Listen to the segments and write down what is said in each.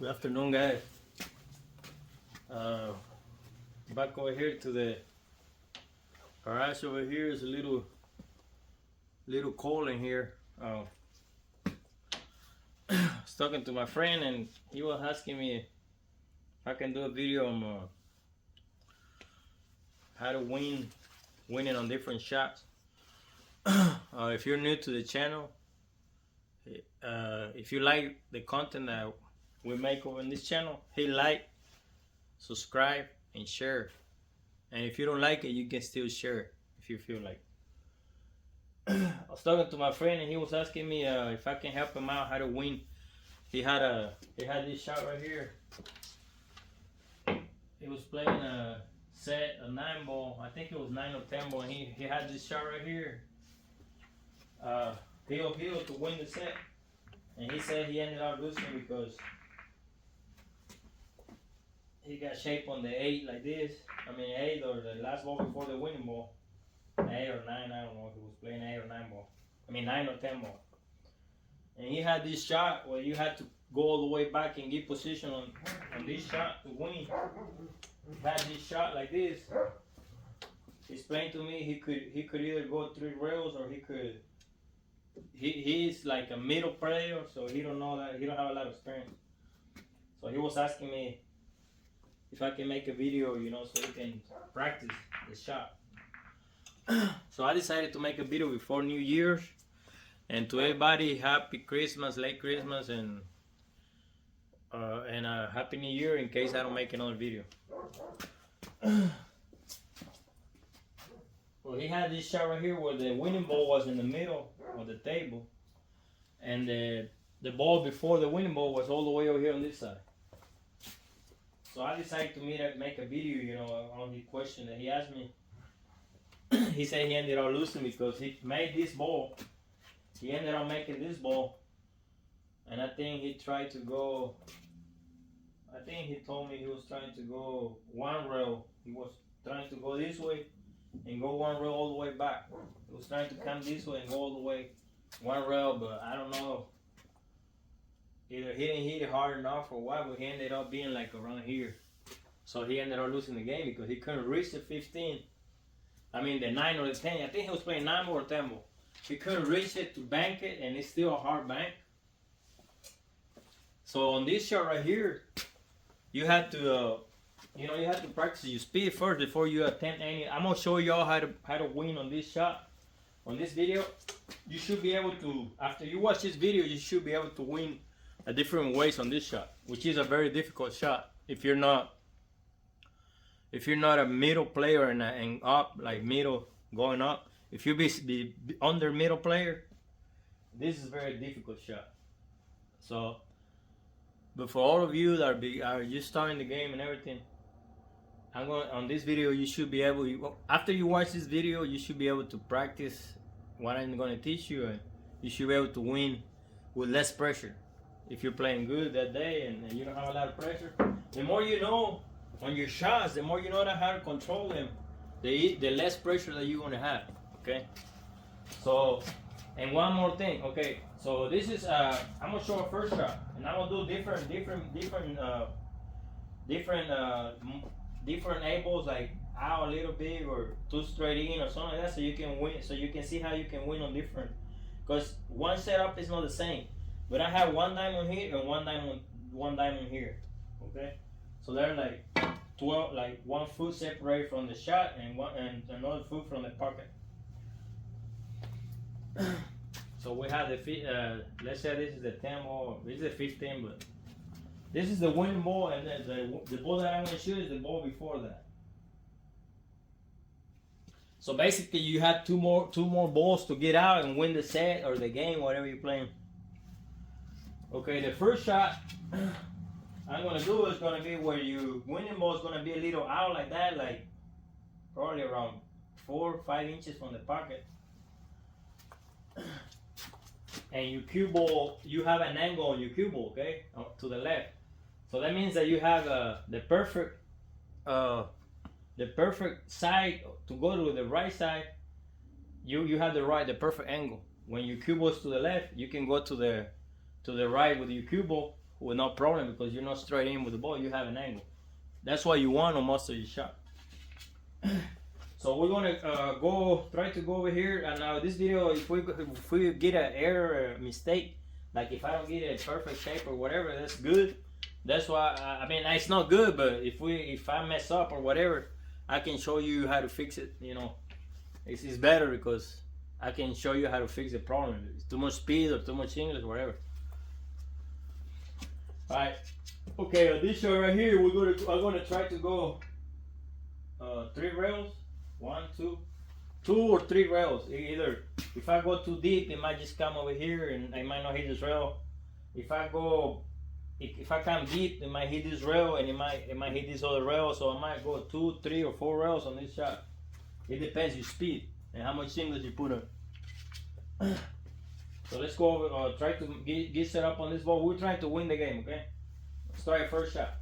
Good afternoon, guys. Back over here to the garage. Over here is a little cold in here. I was talking to my friend and he was asking me if I can do a video on how to winning on different shots. If you're new to the channel, if you like the content that we make over in this channel, hit like, subscribe, and share. And if you don't like it, you can still share if you feel like. I was talking to my friend and he was asking me if I can help him out how to win. He had this shot right here. He was playing a 9-ball. I think it was 9 or 10 ball. And he had this shot right here. Heel to win the set. And he said he ended up losing because he got shape on the 8 like this. I mean 8 or the last ball before the winning ball. 8 or 9, I don't know if he was playing 8 or 9 ball. I mean 9 or 10 ball. And he had this shot where you had to go all the way back and get position on this shot to win. He had this shot like this. He explained to me he could either go 3 rails or he's like a middle player, so he don't know that, he don't have a lot of experience. So he was asking me if I can make a video, so he can practice the shot. So I decided to make a video before New Year's, and to everybody, happy Christmas, late Christmas, and a happy New Year in case I don't make another video. Well, he had this shot right here where the winning ball was in the middle of the table, and the ball before the winning ball was all the way over here on this side. So I decided to make a video, on the question that he asked me. He said he ended up losing because he made this ball. He ended up making this ball, and I think he tried to go. I think he told me he was trying to go 1 rail. He was trying to go this way and go 1 rail all the way back. He was trying to come this way and go all the way 1 rail, but I don't know. Either he didn't hit it hard enough or what, but he ended up being like around here. So he ended up losing the game because he couldn't reach the 15. I mean the 9 or the 10. I think he was playing 9 or 10 ball. He couldn't reach it to bank it, and it's still a hard bank. So on this shot right here, you had to you have to practice your speed first before you attempt any. I'm gonna show y'all how to win on this shot. On this video, you should be able to, after you watch this video, you should be able to win a different ways on this shot, which is a very difficult shot if you're not a middle player and up, like middle going up. If you be under middle player, this is a very difficult shot. So, but for all of you that are just starting the game and everything, on this video you should be able, after you watch this video, you should be able to practice what I'm going to teach you, and you should be able to win with less pressure. If you're playing good that day and you don't have a lot of pressure, the more you know on your shots, the more you know how to control them, the less pressure that you're going to have. Okay, so, and one more thing. Okay, so this is I'm gonna show a first shot, and I'm gonna do different angles, like out a little bit or 2 straight in or something like that, so you can win. So you can see how you can win on different, because one setup is not the same. But I have 1 diamond here and 1 diamond here. Okay, so they're like 12, like 1 foot separated from the shot and another foot from the pocket. So we have the let's say this is the 10 ball, this is the 15, but this is the winning ball, and then the ball that I'm going to shoot is the ball before that. So basically you have two more balls to get out and win the set or the game, whatever you're playing. Okay, the first shot I'm going to do is going to be where your winning ball is going to be a little out like that, like probably around 4 or 5 inches from the pocket. And your cue ball, you have an angle on your cue ball, okay, to the left. So that means that you have the perfect side to go to the right side. You have the perfect angle. When your cue ball is to the left, you can go to the right with your cue ball, with no problem because you're not straight in with the ball. You have an angle. That's what you want on most of your shot. So we're gonna try to go over here, and now this video, if we get an error mistake, like if I don't get a perfect shape or whatever, that's good. That's why I mean it's not good, but if I mess up or whatever, I can show you how to fix it. You know, it's better because I can show you how to fix the problem. It's too much speed or too much English, whatever. All right. Okay, on this shot right here, I'm gonna try to go 3 rails. 1, 2 or 3 rails. Either if I go too deep, it might just come over here and I might not hit this rail. If I come deep, it might hit this rail and it might hit this other rail. So I might go 2, 3, or 4 rails on this shot. It depends your speed and how much English you put on. So let's go over. Try to get set up on this ball. We're trying to win the game. Okay. Let's try our first shot.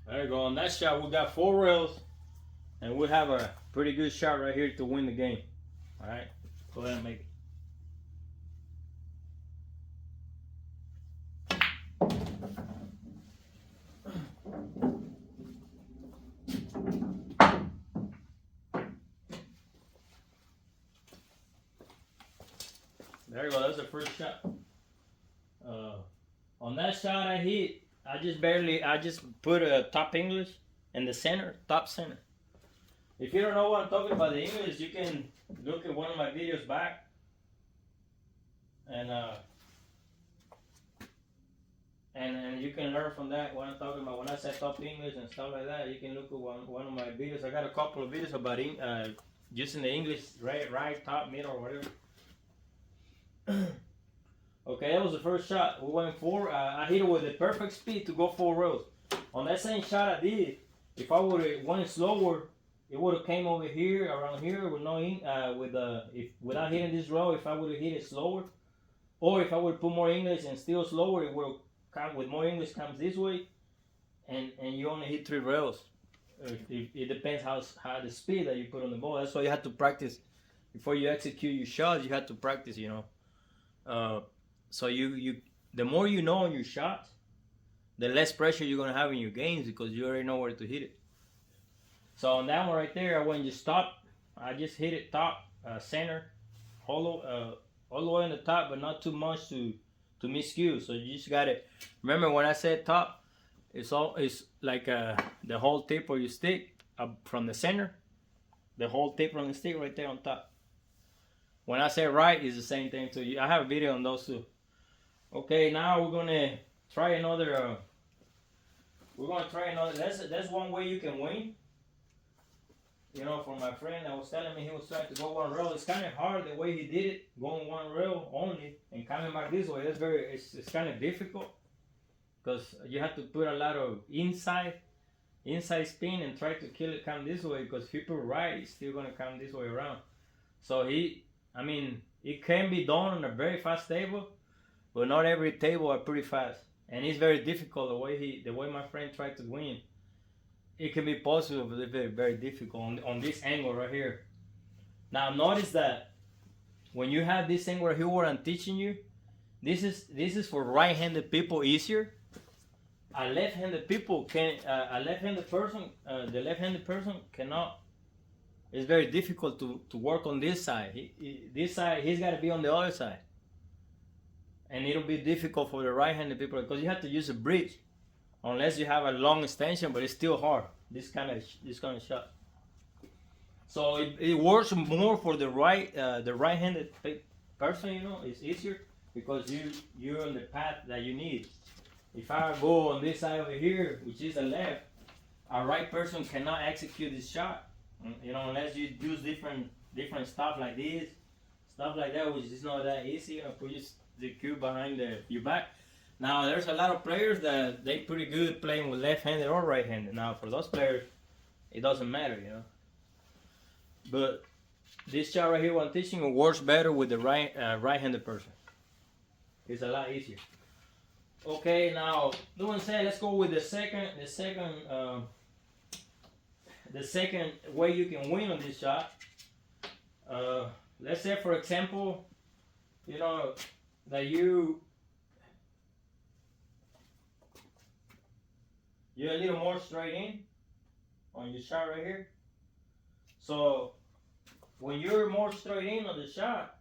There you go. On that shot, we got 4 rails, and we have a pretty good shot right here to win the game. All right, go ahead and make it. There you go. That's the first shot. On that shot I hit, I just put a top English in the center, top center. If you don't know what I'm talking about, the English, you can look at one of my videos back, and you can learn from that what I'm talking about. When I say top English and stuff like that, you can look at one of my videos. I got a couple of videos about using the English right, top, middle, or whatever. Okay, that was the first shot. We went 4. I hit it with the perfect speed to go 4 rails. On that same shot I did, if I would have went slower, it would have came over here, around here, with no without hitting this row. If I would have hit it slower, or if I would put more English and still slower, it would have come with more English comes this way, and you only hit 3 rails. It depends how the speed that you put on the ball. That's why you have to practice before you execute your shots. You have to practice, you know. So the more you know on your shots, the less pressure you're gonna have in your games because you already know where to hit it. So on that one right there, I went just stop. I just hit it top, center, hollow, all the way on the top, but not too much to miscue. So you just gotta remember when I said top, it's like the whole tip of your stick from the center, the whole tip from the stick right there on top. When I say right, it's the same thing too. I have a video on those too. Okay, now we're gonna try another. That's one way you can win. You know, for my friend that was telling me he was trying to go 1 rail. It's kind of hard the way he did it, going 1 rail only and coming back this way. It's kind of difficult because you have to put a lot of inside spin and try to kill it come this way. Because if you put right, it's still gonna come this way around. So it can be done on a very fast table, but not every table are pretty fast, and it's very difficult the way my friend tried to win. It can be possible, but it's very, very difficult on this angle right here. Now notice that when you have this angle right here where I'm teaching you, this is for right-handed people easier. A left-handed person, the left-handed person cannot. It's very difficult to work on this side. This side, he's got to be on the other side. And it'll be difficult for the right-handed people because you have to use a bridge. Unless you have a long extension, but it's still hard. This kind of shot. So it works more for the right-handed person. You know, it's easier because you're on the path that you need. If I go on this side over here, which is the left, a right person cannot execute this shot. You know, unless you use different stuff like this, stuff like that, which is not that easy. You know, put the cue behind your back. Now there's a lot of players that they pretty good playing with left-handed or right-handed. Now for those players, it doesn't matter, you know. But this shot right here, what I'm teaching, works better with the right-handed person. It's a lot easier. Okay, now doing said, let's go with the second way you can win on this shot. Let's say, for example, you know that you're a little more straight in on your shot right here. So when you're more straight in on the shot,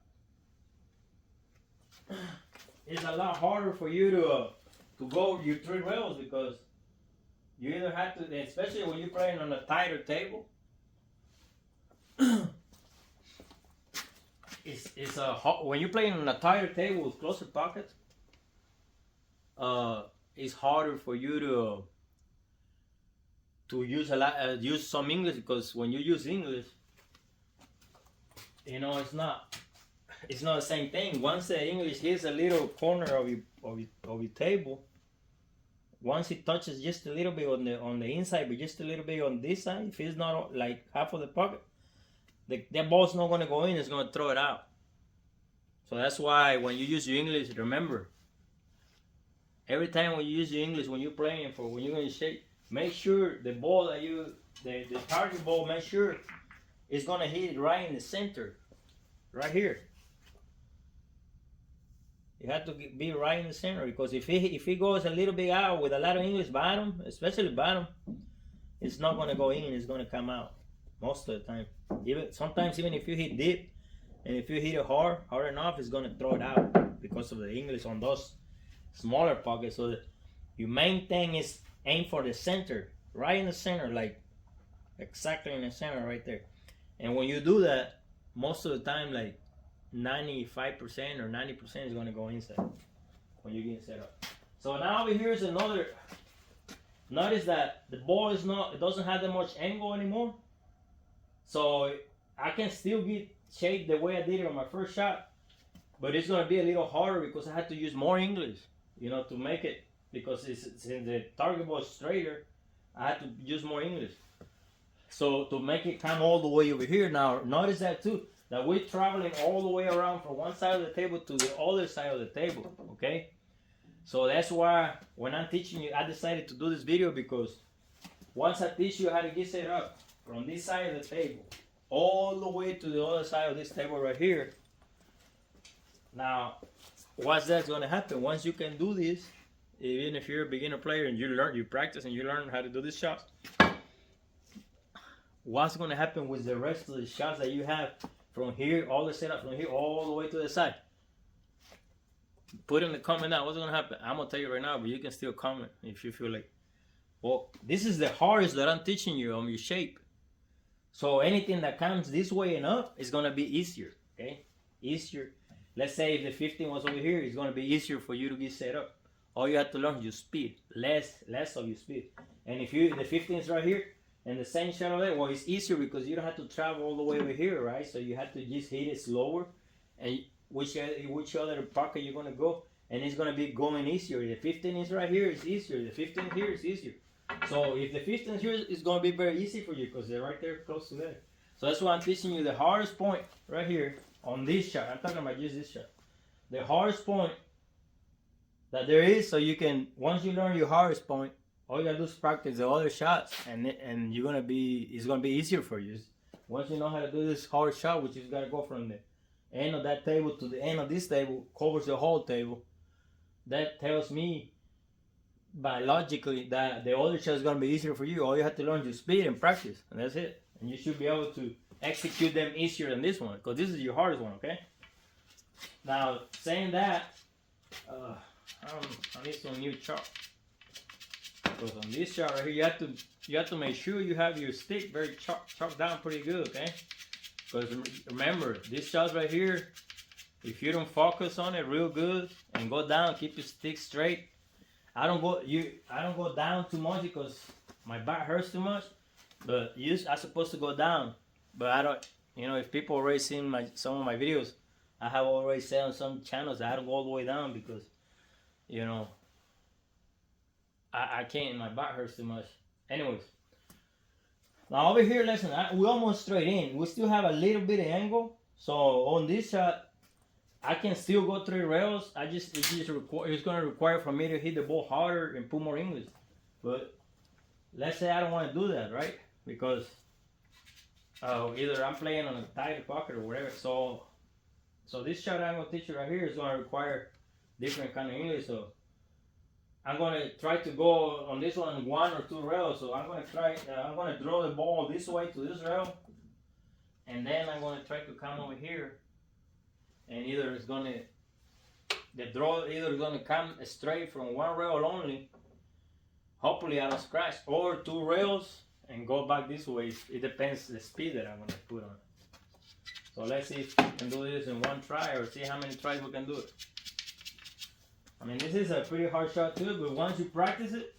it's a lot harder for you to go your 3 rails, because you either have to, especially when you're playing on a tighter table. When you're playing on a tighter table with closer pockets, it's harder for you to use some English, because when you use English, it's not the same thing. Once the English hits a little corner of your table, once it touches just a little bit on the inside, but just a little bit on this side, if it's not like half of the pocket, that ball's not going to go in, it's going to throw it out. So that's why when you use your English, remember, every time when you use your English, when you're playing when you're going to shake, make sure the ball the target ball, make sure it's going to hit it right in the center, right here. You have to be right in the center, because if it goes a little bit out with a lot of English bottom, especially bottom, it's not going to go in, it's going to come out most of the time. Sometimes even if you hit deep, and if you hit it hard enough, it's going to throw it out because of the English on those smaller pockets. So your main thing is aim for the center, right in the center, like exactly in the center right there. And when you do that, most of the time, like 95% or 90% is going to go inside when you get set up. So now over here is another. Notice that the ball it doesn't have that much angle anymore. So I can still get shaped the way I did it on my first shot, but it's going to be a little harder because I had to use more English, to make it, because since the target ball is straighter, I had to use more English. So to make it come all the way over here, now notice that too, that we're traveling all the way around from one side of the table to the other side of the table, okay? So that's why when I'm teaching you, I decided to do this video, because once I teach you how to get set up from this side of the table all the way to the other side of this table right here, now what's that's going to happen once you can do this, even if you're a beginner player and you practice and you learn how to do these shots, what's going to happen with the rest of the shots that you have from here, all the setup from here all the way to the side? Put in the comment down what's going to happen. I'm going to tell you right now, but you can still comment if you feel like, well, this is the hardest that I'm teaching you on your shape. So anything that comes this way and up is going to be easier, okay? Easier. Let's say if the 15 was over here, it's going to be easier for you to get set up. All you have to learn is your speed, less of your speed. And if the 15 is right here and the same shot over there, well, it's easier because you don't have to travel all the way over here, right? So you have to just hit it slower, and which other pocket you're going to go, and it's going to be going easier. The 15 is right here, it's easier. The 15 here is easier. So if the 15 here is going to be very easy for you because they're right there close to there. So that's why I'm teaching you the hardest point right here on this shot. I'm talking about just this shot. The hardest point that there is, so you can, once you learn your hardest point, all you gotta do is practice the other shots, and it's gonna be easier for you. Once you know how to do this hard shot, which is gotta go from the end of that table to the end of this table, covers the whole table. That tells me biologically that the other shot is gonna be easier for you. All you have to learn is speed and practice, and that's it. And you should be able to execute them easier than this one, because this is your hardest one, okay? Now, saying that, I need some new chalk. Because on this shot right here, you have to make sure you have your stick very chalked down pretty good, okay? Because remember, this shot right here, if you don't focus on it real good and go down, keep your stick straight. I don't go down too much because my back hurts too much. But I'm supposed to go down, but I don't. If people already seen some of my videos, I have already said on some channels that I don't go all the way down because, I can't. My back hurts too much. Anyways, now over here, listen, we're almost straight in. We still have a little bit of angle. So on this shot, I can still go 3 rails. It's gonna require for me to hit the ball harder and put more English. But let's say I don't want to do that, right? Because either I'm playing on a tighter pocket or whatever. So this shot I'm gonna teach you right here is gonna require different kind of English. So I'm gonna try to go on this one 1 or 2 rails. So I'm gonna try. I'm gonna draw the ball this way to this rail, and then I'm gonna try to come over here. And either it's gonna come straight from 1 rail only. Hopefully I don't scratch, or 2 rails and go back this way. It depends the speed that I'm gonna put on. So let's see if we can do this in 1 try, or see how many tries we can do it. I mean, this is a pretty hard shot too, but once you practice it,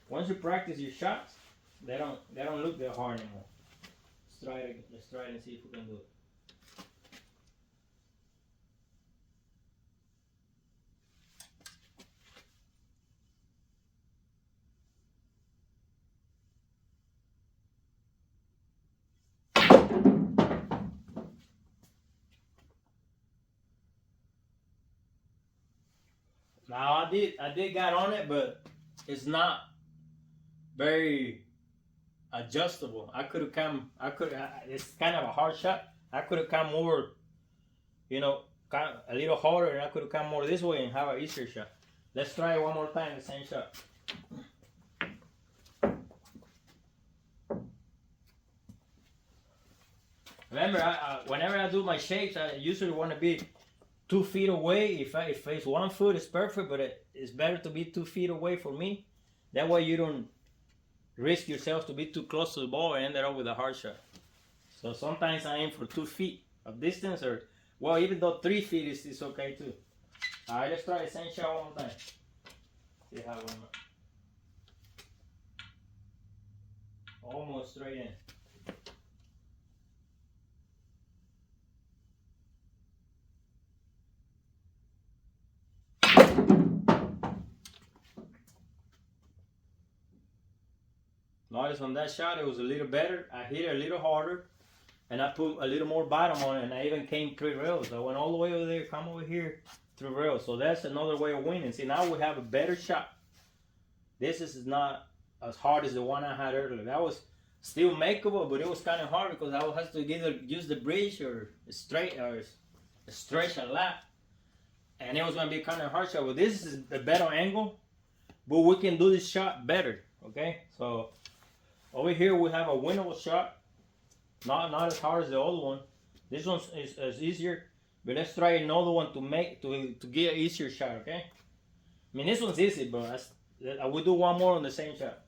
once you practice your shots, they don't look that hard anymore. Let's try it and see if we can do it. Now I did got on it, but it's not very adjustable. It's kind of a hard shot. I could have come more, a little harder, and I could have come more this way and have an easier shot. Let's try it one more time, the same shot. Remember, whenever I do my shapes, I usually want to be 2 feet away. If it's 1 foot, it's perfect, but it's better to be 2 feet away for me. That way you don't risk yourself to be too close to the ball and end up with a hard shot. So sometimes I aim for 2 feet of distance, or well, even though 3 feet is okay too. Alright, let's try the same shot one more time. See how it went. Almost straight in. Notice on that shot it was a little better. I hit it a little harder, and I put a little more bottom on it, and I even came 3 rails. I went all the way over there, come over here, 3 rails. So that's another way of winning. See, now we have a better shot. This is not as hard as the one I had earlier. That was still makeable, but it was kind of hard because I would have to either use the bridge or stretch a lot, and it was going to be kind of hard shot. Well, this is a better angle, but we can do this shot better. Okay, so over here we have a winnable shot, not as hard as the other one. This one is easier, but let's try another one to get an easier shot. Okay, I mean this one's easy, but I will do one more on the same shot.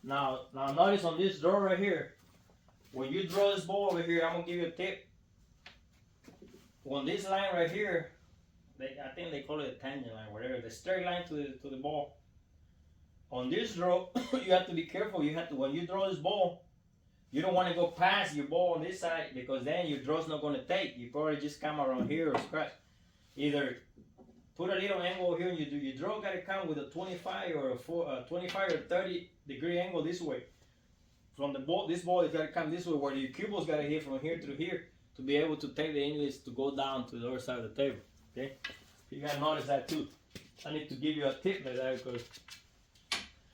Now notice on this draw right here, when you draw this ball over here, I'm gonna give you a tip. On this line right here, I think they call it a tangent line, whatever, the straight line to the ball. On this draw, you have to be careful. You have to, when you draw this ball, you don't want to go past your ball on this side, because then your draw's not going to take. You probably just come around here or scratch. Either put a little angle here, and your draw got to come with a 25 or a 25 or 30 degree angle this way. From the ball, this ball is got to come this way, where your cue ball's got to hit from here to here to be able to take the English to go down to the other side of the table. Okay, you got to notice that too. I need to give you a tip like that because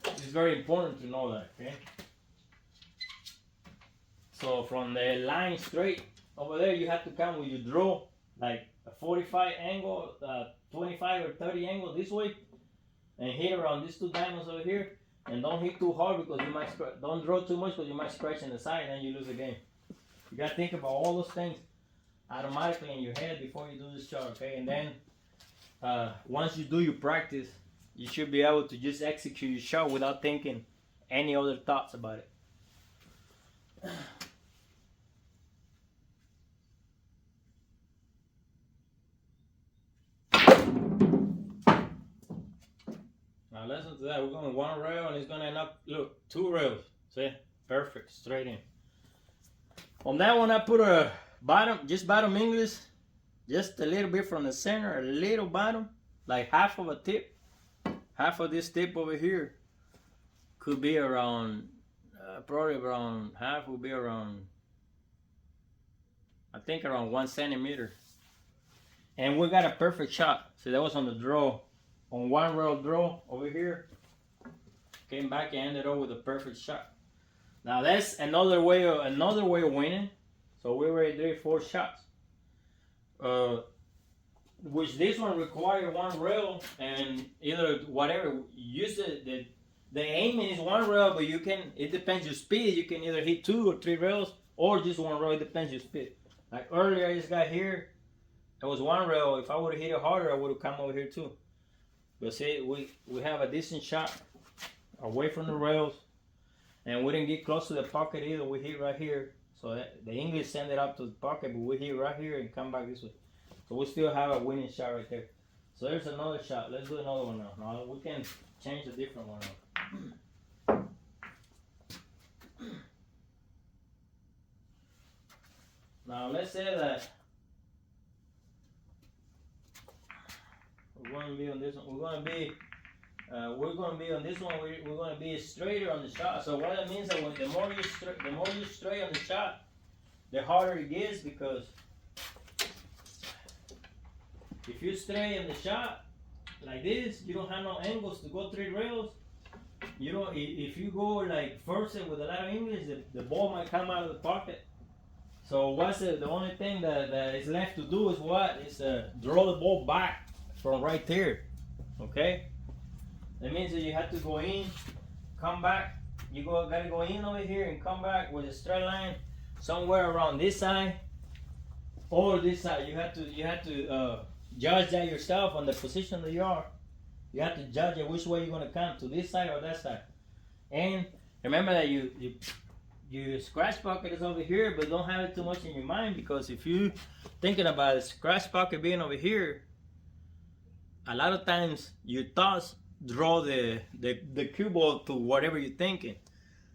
it's very important to know that. Okay. So from the line straight over there, you have to come with your draw like a 45 angle, 25 or 30 angle this way, and hit around these 2 diamonds over here. And don't hit too hard because you might don't draw too much because you might scratch in the side and you lose the game. You gotta think about all those things automatically in your head before you do this shot, okay? And then once you do your practice, you should be able to just execute your shot without thinking any other thoughts about it. Now listen to that. We're going 1 rail and it's gonna end up, look, 2 rails. See? Perfect, straight in. On that one I put a bottom English, just a little bit from the center, a little bottom, like half of a tip half of this tip over here could be around, probably around half will be around, I think around 1 centimeter. And we got a perfect shot. So that was on the draw, on one rail draw over here. Came back and ended up with a perfect shot. Now that's another way of winning. So we already did 4 shots. Which this one requires one rail and either whatever. Use the aiming is one rail, but you can, it depends your speed. You can either hit 2 or 3 rails or just one rail. It depends your speed. Like earlier, I just got here. It was one rail. If I would have hit it harder, I would have come over here too. But see, we have a decent shot away from the rails, and we didn't get close to the pocket either. We hit right here. So the English send it up to the pocket, but we hit right here and come back this way. So we still have a winning shot right there. So there's another shot. Let's do another one now. Now we can change a different one now. Now let's say that we're going to be on this one. We're going to be on this one. We're going to be straighter on the shot. So what that means is that the more you straight on the shot, the harder it gets, because if you straight on the shot like this, you don't have no angles to go 3 rails. You don't. If you go like first with a lot of English, the ball might come out of the pocket. So what's the only thing that is left to do is what? Is draw the ball back from right there. Okay? That means that you have to go in, come back. You gotta go in over here and come back with a straight line somewhere around this side or this side. You have to judge that yourself on the position that you are. You have to judge it which way you're gonna come, to this side or that side. And remember that your scratch pocket is over here, but don't have it too much in your mind, because if you thinking about the scratch pocket being over here, a lot of times your thoughts draw the cue ball to whatever you're thinking.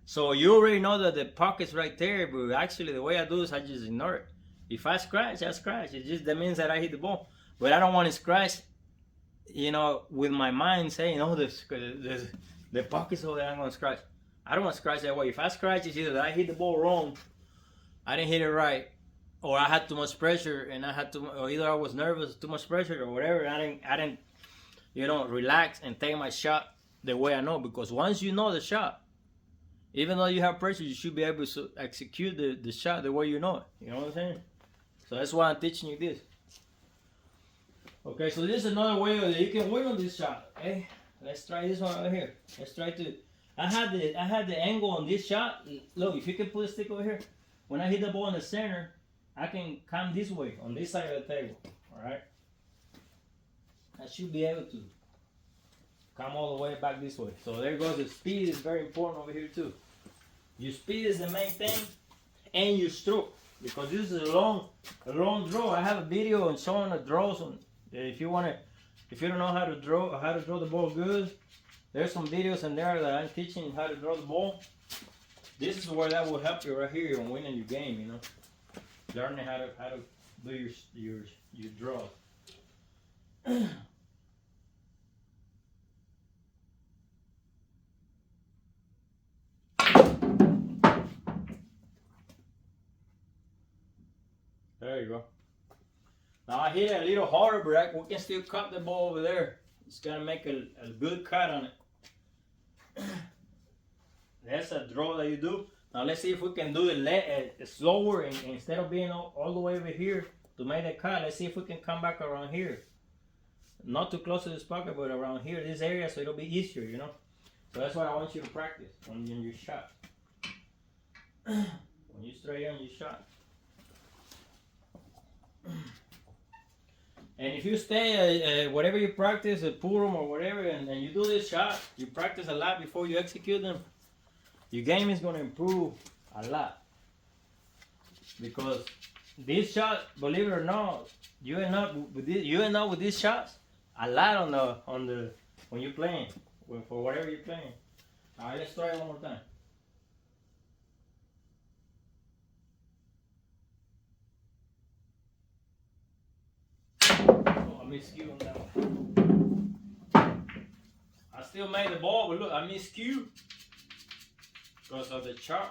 So you already know that the pocket's right there, but actually the way I do is I just ignore it. If I scratch, I scratch. It just that means that I hit the ball. But I don't want to scratch, with my mind saying, oh, the pocket's over there, I'm going to scratch. I don't want to scratch that way. If I scratch, it's either that I hit the ball wrong, I didn't hit it right, or I had too much pressure and or either I was nervous, too much pressure or whatever. I didn't, relax and take my shot the way I know. Because once you know the shot, even though you have pressure, you should be able to execute the shot the way you know it. You know what I'm saying? So that's why I'm teaching you this. Okay, so this is another way that you can win on this shot. Okay, let's try this one right here. Let's try to. I had the angle on this shot. Look, if you can put a stick over here, when I hit the ball in the center, I can come this way on this side of the table. All right. I should be able to come all the way back this way. So there goes. The speed is very important over here too. Your speed is the main thing, and your stroke, because this is a long draw. I have a video on showing the draws on. If you don't know how to draw the ball good, there's some videos in there that I'm teaching how to draw the ball. This is where that will help you right here on winning your game. Learning how to do your draws. There you go. Now I hit it a little harder, but we can still cut the ball over there. Just gotta make a good cut on it. That's a draw that you do. Now let's see if we can do it slower, and instead of being all the way over here to make the cut, let's see if we can come back around here. Not too close to this pocket, but around here, this area, so it'll be easier, So that's what I want you to practice on your shot. When you straight on your shot. And if you stay, whatever you practice at Purim or whatever, and you do this shot, you practice a lot before you execute them, your game is going to improve a lot. Because this shot, believe it or not, you end up with these shots a lot on the when you're playing, for whatever you're playing. All right, let's try it one more time. Miscue on that one. I still made the ball, but look, I miscued because of the chart.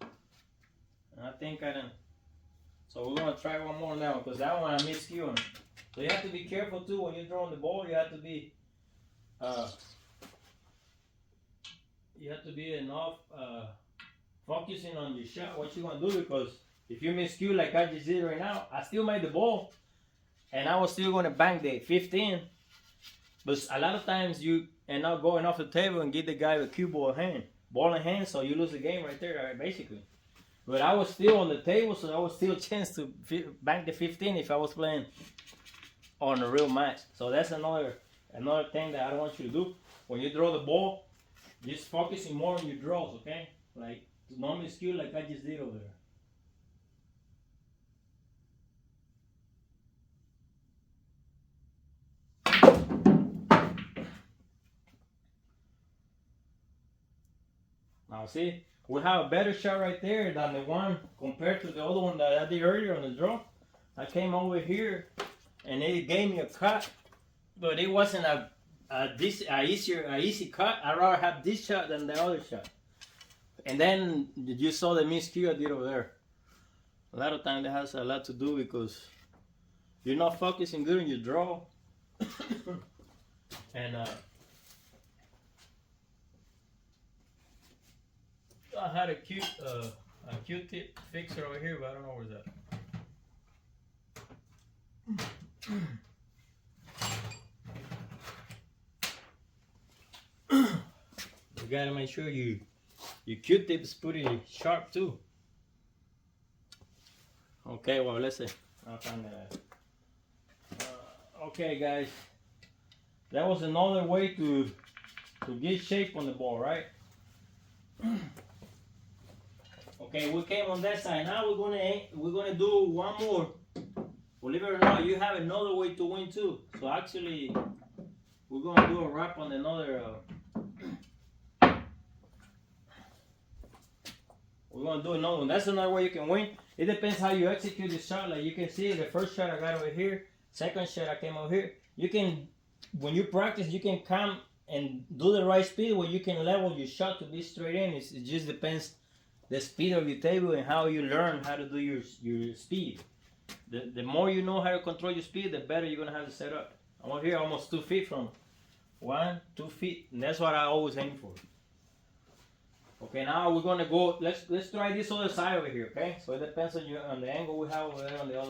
And I think I done. So we're gonna try one more now because that one I miscued. So you have to be careful too when you're throwing the ball. You have to be enough focusing on your shot, what you're gonna do, because if you miscue like I just did right now, I still made the ball and I was still gonna bank the 15. But a lot of times you end up going off the table and get the guy with cue ball in hand, so you lose the game right there, right, basically. But I was still on the table, so there was still a chance to bank the 15 if I was playing on a real match. So that's another thing that I don't want you to do. When you throw the ball, just focusing more on your draws, okay? Like, don't miscue like I just did over there. Now see, we have a better shot right there than the one compared to the other one that I did earlier on the draw. I came over here and it gave me a cut, but it wasn't a easy cut. I'd rather have this shot than the other shot. And then you saw the miscue I did over there. A lot of times that has a lot to do because you're not focusing good on your draw. And I had a Q-tip fixer over here, but I don't know where's that. You gotta make sure your Q-tip is pretty sharp too. Okay, well, let's see. I'll find that. Okay, guys, that was another way to get shape on the ball, right? Okay, we came on that side. Now we're gonna do one more. Believe it or not, you have another way to win too. So actually, we're gonna do a wrap on another. We're gonna do another one. That's another way you can win. It depends how you execute the shot. Like you can see, the first shot I got over here. Second shot I came over here. You can, when you practice, you can come and do the right speed where you can level your shot to be straight in. It just depends the speed of your table and how you learn how to do your speed. The more you know how to control your speed, the better you're gonna have to set up. I'm over here almost 2 feet from 2 feet, and that's what I always aim for. Okay, now we're gonna go. Let's try this other side over here. Okay, so it depends on the angle we have over there on the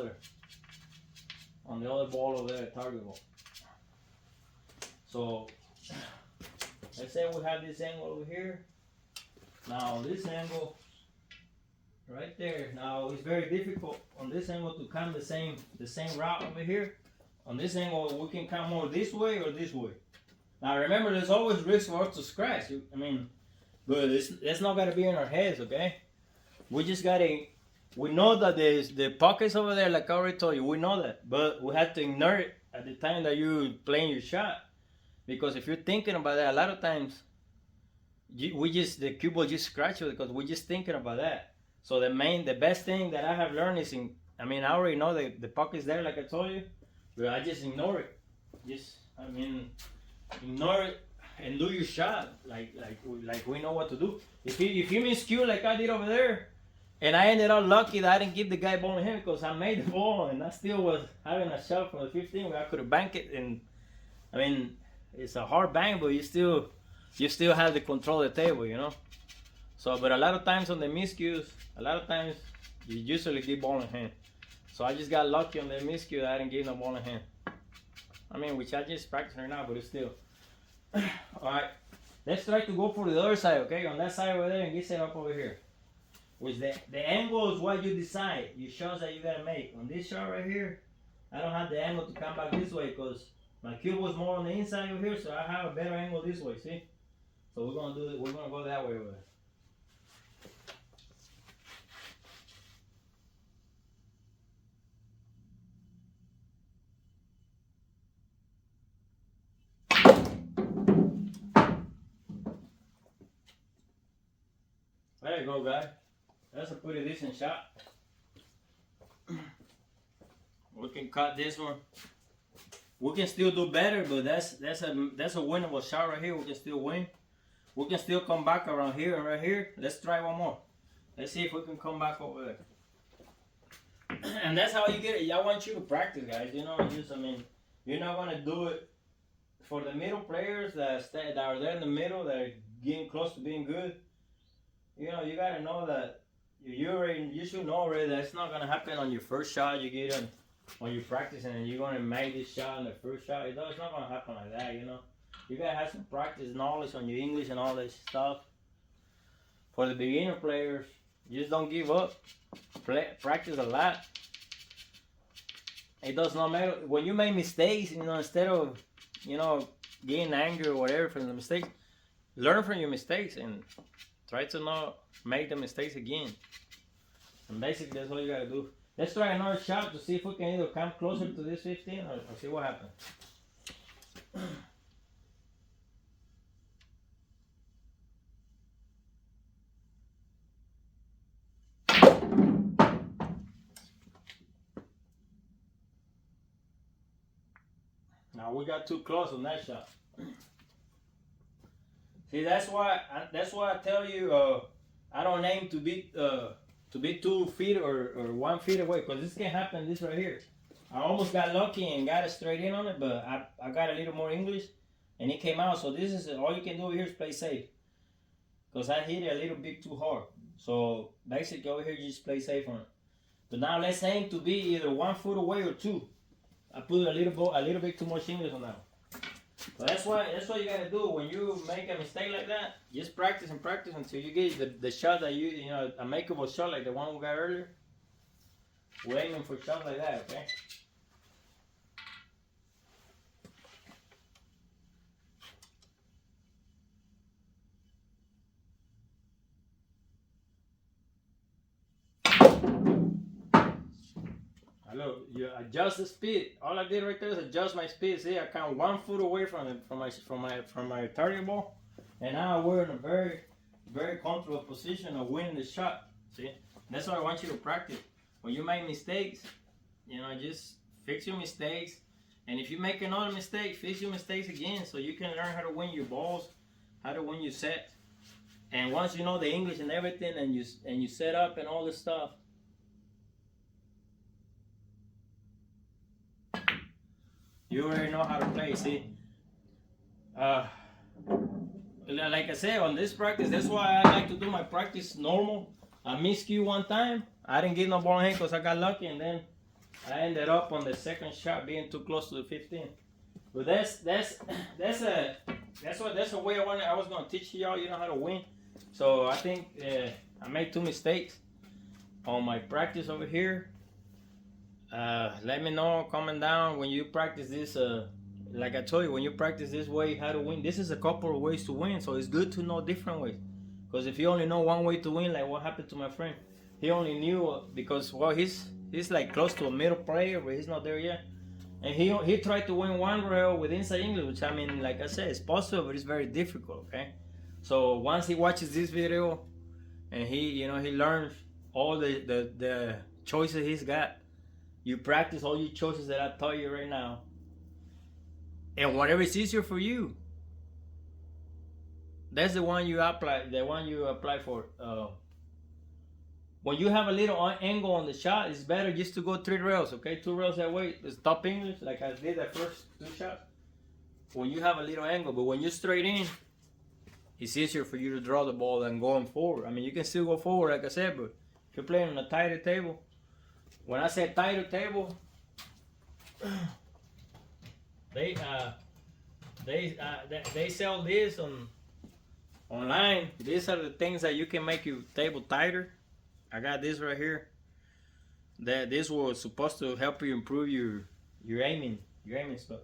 other ball over there, target ball. So let's say we have this angle over here. Now this angle right there. Now it's very difficult on this angle to come the same route over here. On this angle, we can come more this way or this way. Now remember, there's always risk for us to scratch. I mean, but it's not gotta be in our heads, okay? We just gotta. We know that there's the pockets over there, like I already told you. We know that, but we have to ignore it at the time that you're playing your shot, because if you're thinking about that, a lot of times the cue ball just scratch it because we're just thinking about that. So the best thing that I have learned is I already know the pocket's there, like I told you, but I just ignore it. Ignore it and do your shot like we know what to do. If you miscue like I did over there, and I ended up lucky that I didn't give the guy ball in hand because I made the ball and I still was having a shot from the 15 where I could have banked it. And it's a hard bank, but you still have the control of the table, you know. So, but a lot of times on the miscues, you usually give ball in hand. So I just got lucky on the miscue that I didn't give no ball in hand. Which I just practicing right now, but it's still. Alright, let's try to go for the other side, okay? On that side over there and get set up over here. Which the angle is what you decide, your shots that you gotta make. On this shot right here, I don't have the angle to come back this way because my cue was more on the inside over here, so I have a better angle this way, see? So we're gonna go that way over there. There you go, guys. That's a pretty decent shot. We can cut this one. We can still do better, but that's a winnable shot right here. We can still win. We can still come back around here and right here. Let's try one more. Let's see if we can come back over there. And that's how you get it. I want you to practice, guys. You know, I mean, you're not gonna do it for the middle players that are there in the middle that are getting close to being good. You know, you gotta know that you should know already that it's not gonna happen on your first shot. You get on when you're practicing and you're gonna make this shot on the first shot. It's not gonna happen like that. You know, you gotta have some practice knowledge on your English and all this stuff. For the beginner players, just don't give up. Practice a lot. It does not matter when you make mistakes. You know, instead of getting angry or whatever from the mistakes, learn from your mistakes and try to not make the mistakes again. And basically, that's all you gotta do. Let's try another shot to see if we can either come closer to this 15 or see what happens. Now we got too close on that shot. See, that's why I tell you I don't aim to be 2 feet or 1 feet away, because this can happen. This right here, I almost got lucky and got it straight in on it, but I got a little more English and it came out. So this is all you can do over here is play safe, because I hit it a little bit too hard. So basically over here you just play safe on it. But now let's aim to be either 1 foot away or 2. I put a little bit too much English on that one. So that's what you gotta do when you make a mistake like that. Just practice and practice until you get the shot that you know, a makeable shot like the one we got earlier. We're aiming for shots like that, okay? Look, you adjust the speed. All I did right there is adjust my speed. See, I count 1 foot away from my target ball, and now we're in a very, very comfortable position of winning the shot. See, that's what I want you to practice. When you make mistakes, you know, just fix your mistakes, and if you make another mistake, fix your mistakes again, so you can learn how to win your balls, how to win your sets. And once you know the English and everything, and you set up and all this stuff, you already know how to play. See, like I said, on this practice, that's why I like to do my practice normal. I miscue one time. I didn't get no ball in hand because I got lucky, and then I ended up on the second shot being too close to the 15. But that's a way I was gonna teach y'all. You know how to win. So I think I made 2 mistakes on my practice over here. Let me know, comment down when you practice this. Like I told you, when you practice this way, how to win. This is a couple of ways to win, so it's good to know different ways. Because if you only know one way to win, like what happened to my friend, he only knew because he's like close to a middle player, but he's not there yet. And he tried to win one rail with inside English, which I mean, like I said, it's possible, but it's very difficult. Okay, so once he watches this video, and he learns all the choices he's got. You practice all your choices that I taught you right now. And whatever is easier for you, that's the one you apply for. When you have a little angle on the shot, it's better just to go 3 rails, okay? 2 rails that way. It's top English, like I did the first 2 shots. When you have a little angle, but when you're straight in, it's easier for you to draw the ball than going forward. I mean, you can still go forward, like I said, but if you're playing on a tighter table, when I say tighter table, they sell this online. These are the things that you can make your table tighter. I got this right here. This was supposed to help you improve your aiming stuff.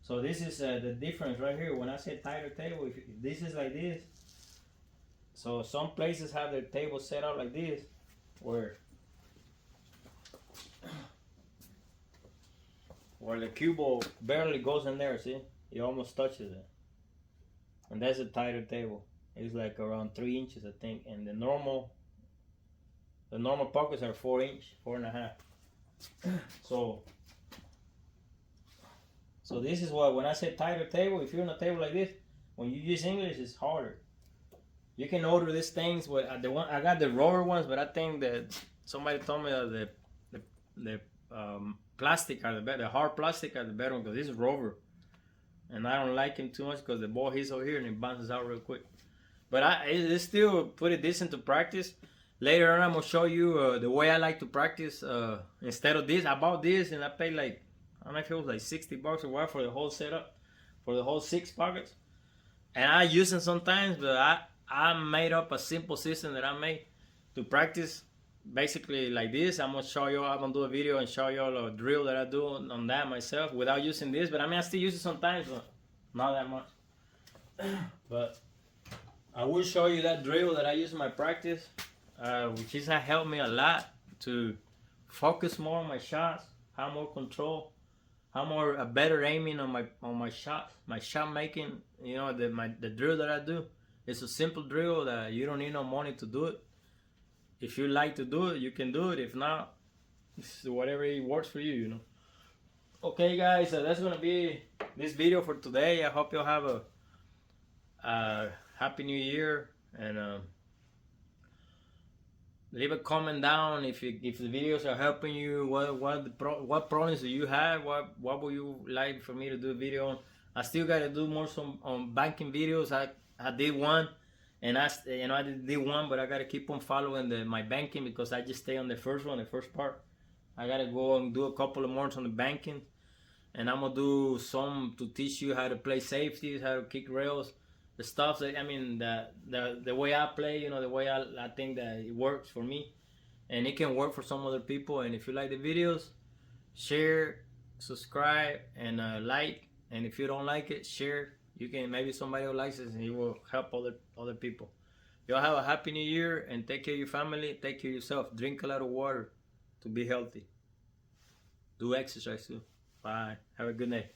So this is the difference right here. When I say tighter table, if this is like this. So some places have their table set up like this, where the cue ball barely goes in there. See, it almost touches it, and that's a tighter table. It's like around 3 inches, I think, and the normal pockets are 4 inch, 4.5. So So this is what, when I say tighter table, if you're on a table like this, when you use English, it's harder. You can order these things, but the one I got the rubber ones, but I think that somebody told me that the plastic are the better, the hard plastic are the better one, because this is rubber, and I don't like him too much because the ball hits over here and it bounces out real quick. But it's still pretty decent to practice. Later on, I'm gonna show you the way I like to practice. Instead of this, I bought this and I paid like, I don't know if it was like $60 or what for the whole setup, for the whole 6 pockets. And I use them sometimes, but I made up a simple system that I made to practice. Basically like this. I'm gonna do a video and show you all a drill that I do on that myself without using this. But I mean, I still use it sometimes, but not that much. But I will show you that drill that I use in my practice, which has helped me a lot to focus more on my shots, have more control, have more a better aiming on my shots, my shot making. You know, the drill that I do, it's a simple drill that you don't need no money to do it. If you like to do it, you can do it. If not, it's whatever works for you, you know. Okay, guys, that's gonna be this video for today. I hope you'll have a happy new year, and leave a comment down if the videos are helping you. What problems do you have? What would you like for me to do a video on? I still gotta do more on banking videos. I did one, and I did one, but I gotta keep on following my banking, because I just stay on the first one, the first part. I gotta go and do a couple of more on the banking, and I'm gonna do some to teach you how to play safeties, how to kick rails, the stuff that, I mean, the way I play, you know, the way I think that it works for me, and it can work for some other people. And if you like the videos, share, subscribe, and like. And if you don't like it, share. You can, maybe somebody will like it and it will help other people. Y'all have a happy new year, and take care of your family, take care of yourself. Drink a lot of water to be healthy. Do exercise too. Bye. Have a good night.